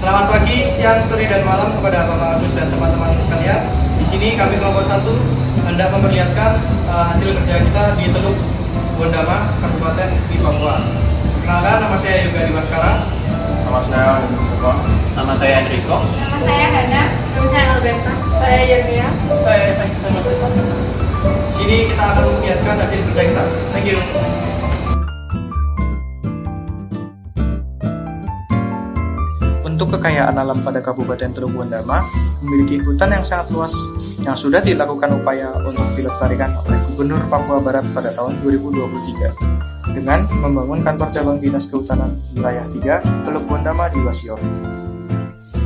Selamat pagi, siang, sore, dan malam kepada Bapak Agus dan teman-teman sekalian. Di sini kami kelompok 1 hendak memperlihatkan hasil kerja kita di Teluk Bondama, Kabupaten di Papua. Perkenalkan, nama saya Yoga Dimaskara. Nama saya Mustafa. Nama saya Enrico. Nama saya Hana. Nama saya Alberta. Saya Yermia. Saya Evan Kisah. Di sini kita akan memperlihatkan hasil kerja kita. Thank you. Untuk kekayaan alam pada Kabupaten Teluk Bondama memiliki hutan yang sangat luas yang sudah dilakukan upaya untuk dilestarikan oleh Gubernur Papua Barat pada tahun 2023 dengan membangun kantor cabang Dinas Kehutanan Wilayah 3 Teluk Bondama di Wasior.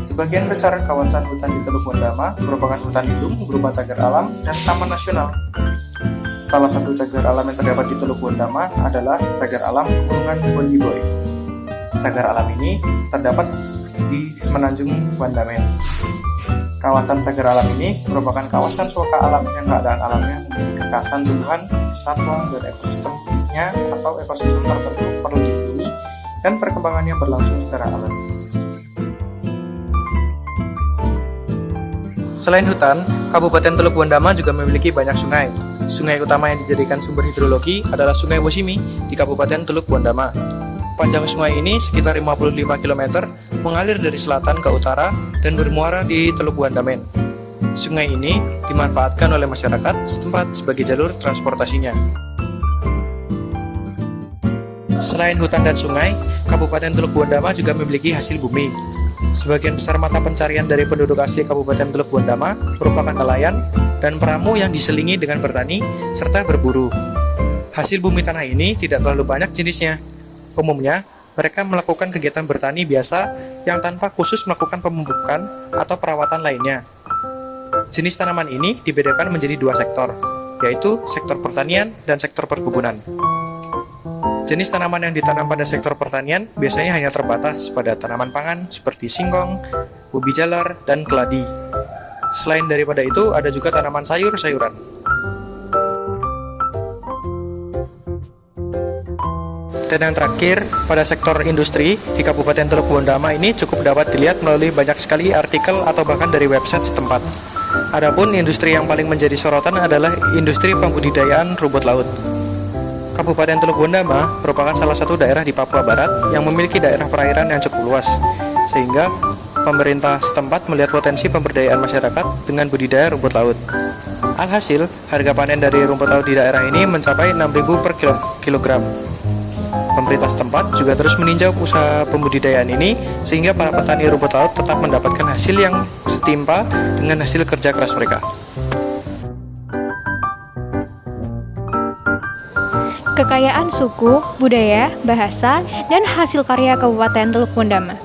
Sebagian besar kawasan hutan di Teluk Bondama merupakan hutan lindung berupa cagar alam dan taman nasional. Salah satu cagar alam yang terdapat di Teluk Bondama adalah cagar alam Pegunungan Bonjiboy. Cagar alam ini terdapat di Menanjung Bandamen. Kawasan cagar alam ini merupakan kawasan suaka alam yang keadaan alamnya memiliki kekasan tumbuhan, satwa, dan ekosistemnya atau ekosistem tertentu perlu dilindungi dan perkembangannya berlangsung secara alami. Selain hutan, Kabupaten Teluk Bondama juga memiliki banyak sungai. Sungai utama yang dijadikan sumber hidrologi adalah Sungai Bosimi di Kabupaten Teluk Bondama. Panjang sungai ini sekitar 55 km, mengalir dari selatan ke utara dan bermuara di Teluk Bandamen. Sungai ini dimanfaatkan oleh masyarakat setempat sebagai jalur transportasinya. Selain hutan dan sungai, Kabupaten Teluk Bondama juga memiliki hasil bumi. Sebagian besar mata pencarian dari penduduk asli Kabupaten Teluk Bondama merupakan nelayan dan peramu yang diselingi dengan bertani serta berburu. Hasil bumi tanah ini tidak terlalu banyak jenisnya. Umumnya, mereka melakukan kegiatan bertani biasa yang tanpa khusus melakukan pemupukan atau perawatan lainnya. Jenis tanaman ini dibedakan menjadi dua sektor, yaitu sektor pertanian dan sektor perkebunan. Jenis tanaman yang ditanam pada sektor pertanian biasanya hanya terbatas pada tanaman pangan seperti singkong, ubi jalar, dan keladi. Selain daripada itu, ada juga tanaman sayur-sayuran. Dan yang terakhir, pada sektor industri di Kabupaten Teluk Bondama ini cukup dapat dilihat melalui banyak sekali artikel atau bahkan dari website setempat. Adapun industri yang paling menjadi sorotan adalah industri pembudidayaan rumput laut. Kabupaten Teluk Bondama merupakan salah satu daerah di Papua Barat yang memiliki daerah perairan yang cukup luas, sehingga pemerintah setempat melihat potensi pemberdayaan masyarakat dengan budidaya rumput laut. Alhasil, harga panen dari rumput laut di daerah ini mencapai 6.000 per kilogram. Pemerintah setempat juga terus meninjau usaha pembudidayaan ini sehingga para petani rumput laut tetap mendapatkan hasil yang setimpa dengan hasil kerja keras mereka. Kekayaan suku, budaya, bahasa, dan hasil karya Kabupaten Teluk Bondama.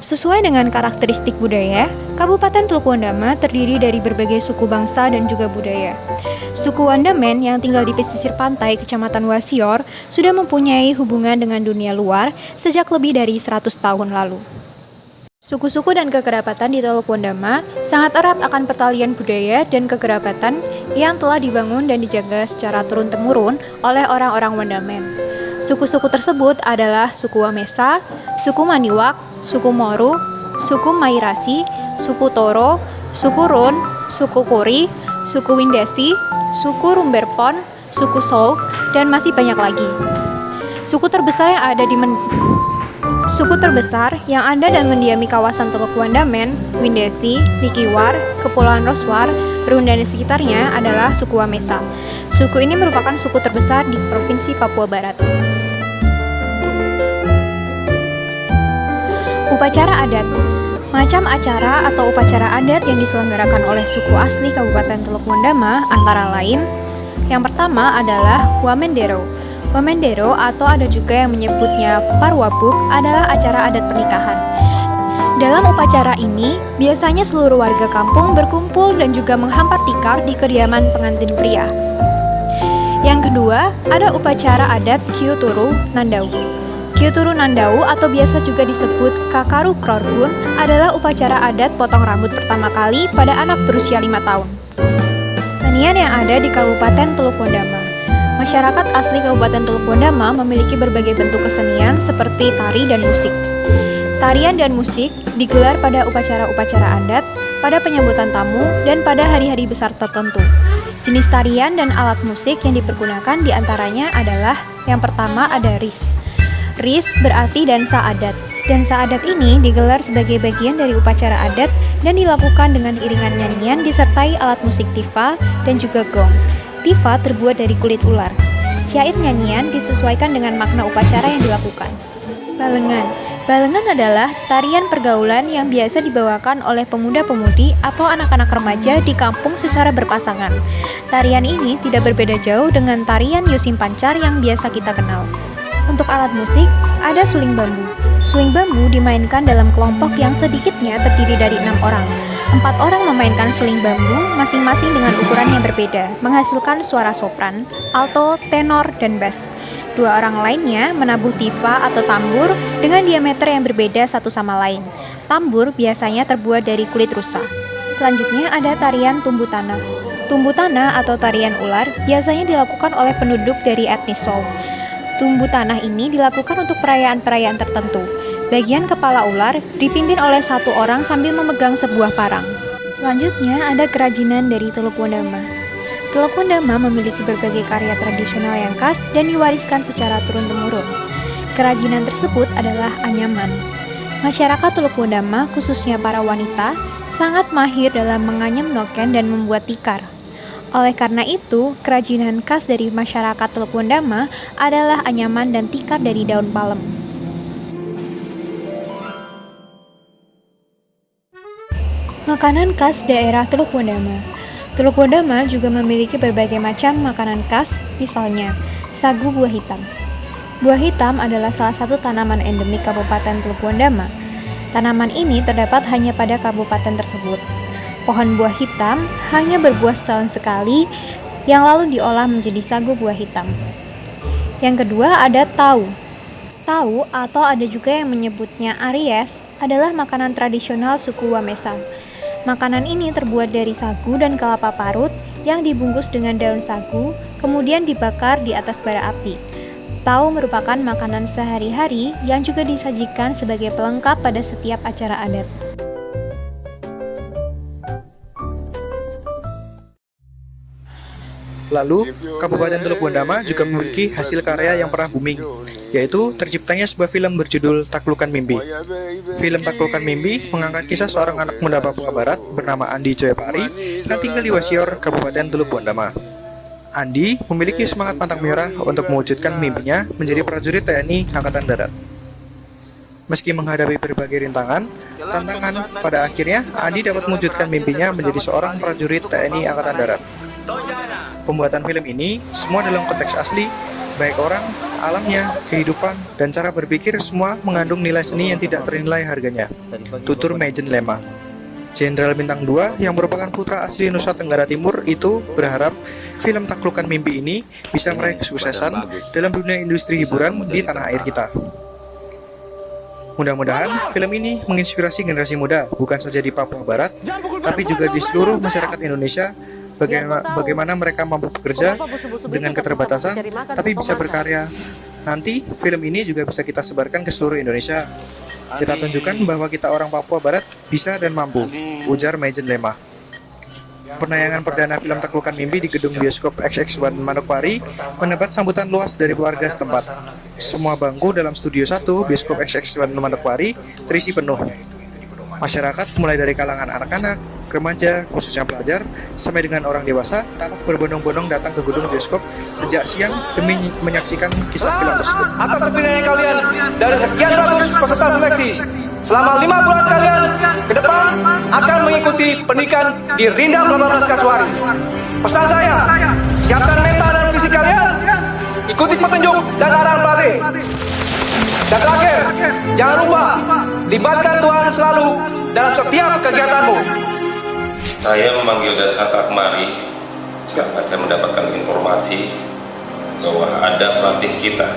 Sesuai dengan karakteristik budaya, Kabupaten Teluk Bondama terdiri dari berbagai suku bangsa dan juga budaya. Suku Wandamen yang tinggal di pesisir pantai Kecamatan Wasior sudah mempunyai hubungan dengan dunia luar sejak lebih dari 100 tahun lalu. Suku-suku dan kekerabatan di Teluk Bondama sangat erat akan pertalian budaya dan kekerabatan yang telah dibangun dan dijaga secara turun-temurun oleh orang-orang Wandamen. Suku-suku tersebut adalah suku Wamesa, suku Maniwak, suku Moru, suku Mairasi, suku Toro, suku Run, suku Kuri, suku Windesi, suku Rumberpon, suku Souk, dan masih banyak lagi. Suku terbesar yang ada dan mendiami kawasan Teluk Wandamen, Windesi, Likiwar, Kepulauan Roswar, Run dan sekitarnya adalah suku Wamesa. Suku ini merupakan suku terbesar di Provinsi Papua Barat. Upacara adat. Macam acara atau upacara adat yang diselenggarakan oleh suku asli Kabupaten Teluk Bondama antara lain, yang pertama adalah Wamendero. Wamendero atau ada juga yang menyebutnya Parwabuk adalah acara adat pernikahan. Dalam upacara ini, biasanya seluruh warga kampung berkumpul dan juga menghampat tikar di kediaman pengantin pria. Yang kedua, ada upacara adat Kyuturu Nandau. Kyuturu Nandau atau biasa juga disebut Kakaru Krorbun adalah upacara adat potong rambut pertama kali pada anak berusia 5 tahun. Kesenian yang ada di Kabupaten Teluk Bondama. Masyarakat asli Kabupaten Teluk Bondama memiliki berbagai bentuk kesenian seperti tari dan musik. Tarian dan musik digelar pada upacara-upacara adat, pada penyambutan tamu, dan pada hari-hari besar tertentu. Jenis tarian dan alat musik yang dipergunakan diantaranya adalah yang pertama ada ris. Ris berarti dansa adat. Dansa adat ini digelar sebagai bagian dari upacara adat dan dilakukan dengan iringan nyanyian disertai alat musik tifa dan juga gong. Tifa terbuat dari kulit ular. Syair nyanyian disesuaikan dengan makna upacara yang dilakukan. Balengan. Balengan adalah tarian pergaulan yang biasa dibawakan oleh pemuda-pemudi atau anak-anak remaja di kampung secara berpasangan. Tarian ini tidak berbeda jauh dengan tarian Yusim Pancar yang biasa kita kenal. Untuk alat musik, ada suling bambu. Suling bambu dimainkan dalam kelompok yang sedikitnya terdiri dari 6 orang. 4 orang memainkan suling bambu masing-masing dengan ukuran yang berbeda, menghasilkan suara sopran, alto, tenor, dan bass. 2 orang lainnya menabuh tifa atau tambur dengan diameter yang berbeda satu sama lain. Tambur biasanya terbuat dari kulit rusa. Selanjutnya ada tarian tumbuh tanah. Tumbuh tanah atau tarian ular biasanya dilakukan oleh penduduk dari etnis Song. Tumbuh tanah ini dilakukan untuk perayaan-perayaan tertentu. Bagian kepala ular dipimpin oleh 1 orang sambil memegang sebuah parang. Selanjutnya ada kerajinan dari Teluk Wondama. Teluk Wondama memiliki berbagai karya tradisional yang khas dan diwariskan secara turun-temurun. Kerajinan tersebut adalah anyaman. Masyarakat Teluk Wondama, khususnya para wanita, sangat mahir dalam menganyam noken dan membuat tikar. Oleh karena itu, kerajinan khas dari masyarakat Teluk Wondama adalah anyaman dan tikar dari daun palem. Makanan khas daerah Teluk Wondama. Teluk Wondama juga memiliki berbagai macam makanan khas, misalnya sagu buah hitam. Buah hitam adalah salah satu tanaman endemik Kabupaten Teluk Wondama. Tanaman ini terdapat hanya pada kabupaten tersebut. Pohon buah hitam hanya berbuah setahun sekali, yang lalu diolah menjadi sagu buah hitam. Yang kedua ada tahu. Tahu atau ada juga yang menyebutnya aries adalah makanan tradisional suku Wamesa. Makanan ini terbuat dari sagu dan kelapa parut yang dibungkus dengan daun sagu, kemudian dibakar di atas bara api. Tahu merupakan makanan sehari-hari yang juga disajikan sebagai pelengkap pada setiap acara adat. Lalu, Kabupaten Teluk Wondama juga memiliki hasil karya yang pernah booming, yaitu terciptanya sebuah film berjudul Taklukan Mimpi. Film Taklukan Mimpi mengangkat kisah seorang anak muda Papua Barat bernama Andi Joyapari yang tinggal di Wasior, Kabupaten Teluk Wondama. Andi memiliki semangat pantang menyerah untuk mewujudkan mimpinya menjadi prajurit TNI Angkatan Darat. Meski menghadapi berbagai tantangan, pada akhirnya Andi dapat mewujudkan mimpinya menjadi seorang prajurit TNI Angkatan Darat. Pembuatan film ini semua dalam konteks asli, baik orang, alamnya, kehidupan, dan cara berpikir semua mengandung nilai seni yang tidak ternilai harganya. Tutur Majen Lema. Jenderal Bintang 2 yang merupakan putra asli Nusa Tenggara Timur itu berharap film Taklukan Mimpi ini bisa meraih kesuksesan dalam dunia industri hiburan di tanah air kita. Mudah-mudahan film ini menginspirasi generasi muda bukan saja di Papua Barat, tapi juga di seluruh masyarakat Indonesia bagaimana mereka mampu bekerja dengan keterbatasan tapi bisa berkarya. Nanti film ini juga bisa kita sebarkan ke seluruh Indonesia. Kita tunjukkan bahwa kita orang Papua Barat bisa dan mampu, ujar Majen Lema. Penayangan perdana film Taklukan Mimpi di gedung bioskop XX1 Manokwari mendapat sambutan luas dari warga setempat. Semua bangku dalam studio 1 bioskop XX1 Manokwari terisi penuh. Masyarakat mulai dari kalangan anak-anak, remaja, khususnya pelajar, sampai dengan orang dewasa tampak berbondong-bondong datang ke gedung bioskop sejak siang demi menyaksikan kisah film tersebut. Atas terpilihnya kalian dari sekian ratus peserta seleksi, selama 5 bulan kalian ke depan akan mengikuti pendidikan di Rindam 18 Kasuari. Pesan saya, siapkan mental dan fisik kalian, ikuti petunjuk dan arahan pelatih. Dan terakhir, jangan lupa libatkan Tuhan selalu dalam setiap kegiatanmu. Saya memanggil Datsaka kemari karena saya mendapatkan informasi bahwa ada pelatih kita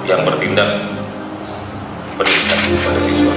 yang bertindak pendidikan pada siswa.